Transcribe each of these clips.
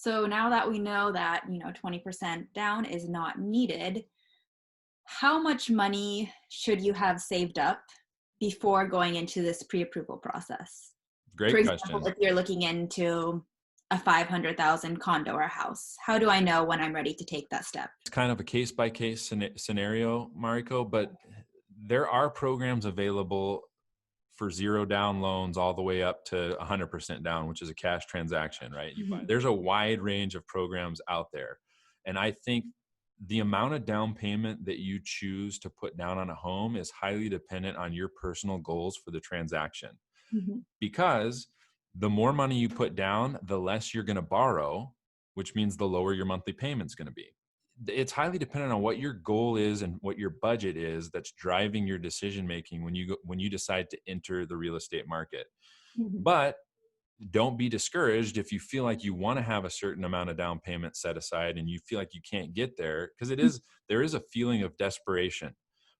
So now that we know that, 20% down is not needed, how much money should you have saved up before going into this pre-approval process? For Great example, question. if you're looking into a 500,000 condo or house, how do I know when I'm ready to take that step? It's kind of a case by case scenario, Mariko, but there are programs available for zero down loans all the way up to 100% down, which is a cash transaction, right? Mhm. There's a wide range of programs out there. And I think the amount of down payment that you choose to put down on a home is highly dependent on your personal goals for the transaction. Mhm. Because the more money you put down, the less you're going to borrow, which means the lower your monthly payment's going to be. It's highly dependent on what your goal is and what your budget is that's driving your decision making when you decide to enter the real estate market. Mhm. But don't be discouraged if you feel like you want to have a certain amount of down payment set aside and you feel like you can't get there, because there is a feeling of desperation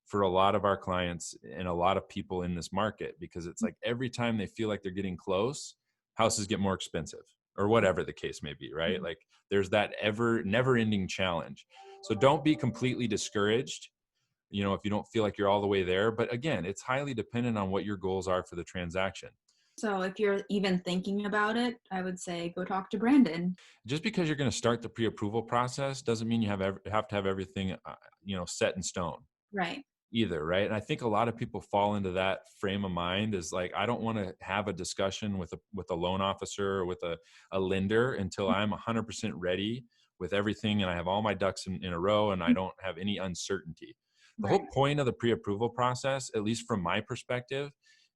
for a lot of our clients and a lot of people in this market, because it's like every time they feel like they're getting close, houses get more expensive or whatever the case may be, right? Mhm. Like there's that ever never ending challenge. So don't be completely discouraged, if you don't feel like you're all the way there. But again, it's highly dependent on what your goals are for the transaction. So if you're even thinking about it, I would say go talk to Brandon. Just because you're going to start the pre-approval process doesn't mean you have to have everything set in stone Right. either, right? And I think a lot of people fall into that frame of mind, is like, I don't want to have a discussion with a loan officer or with a lender until I'm 100% ready with everything and I have all my ducks in a row and I don't have any uncertainty. The Right. whole point of the pre-approval process, at least from my perspective,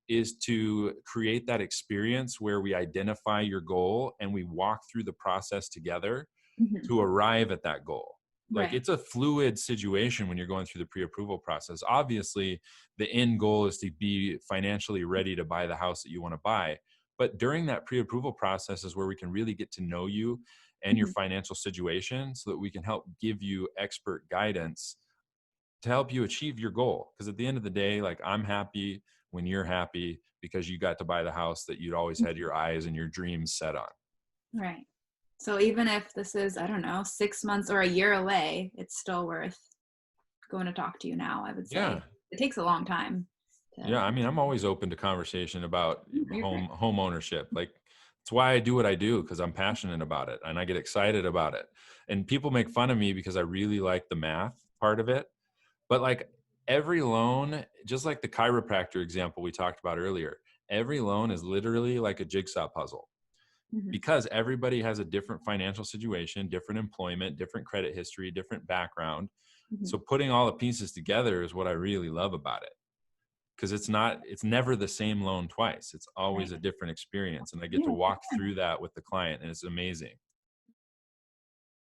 is to create that experience where we identify your goal and we walk through the process together Mhm. to arrive at that goal. Like, Right. it's a fluid situation when you're going through the pre-approval process. Obviously, the end goal is to be financially ready to buy the house that you want to buy. But during that pre-approval process is where we can really get to know you and your Mhm. financial situation so that we can help give you expert guidance to help you achieve your goal. Because at the end of the day, like, I'm happy when you're happy because you got to buy the house that you'd always had your eyes and your dreams set on. Right. So even if this is, I don't know, 6 months or a year away, it's still worth going to talk to you now, I would say. Yeah. It takes a long time Yeah, I to mean, I'm always open to conversation about you're great. home ownership. Like, it's why I do what I do, because I'm passionate about it and I get excited about it. And people make fun of me because I really like the math part of it. But like, every loan, just like the chiropractor example we talked about earlier, every loan is literally like a jigsaw puzzle, Mhm. because everybody has a different financial situation, different employment, different credit history, different background. Mhm. So putting all the pieces together is what I really love about it, because it's never the same loan twice. It's always Right. a different experience. And I get to Yeah. walk through that with the client, and it's amazing.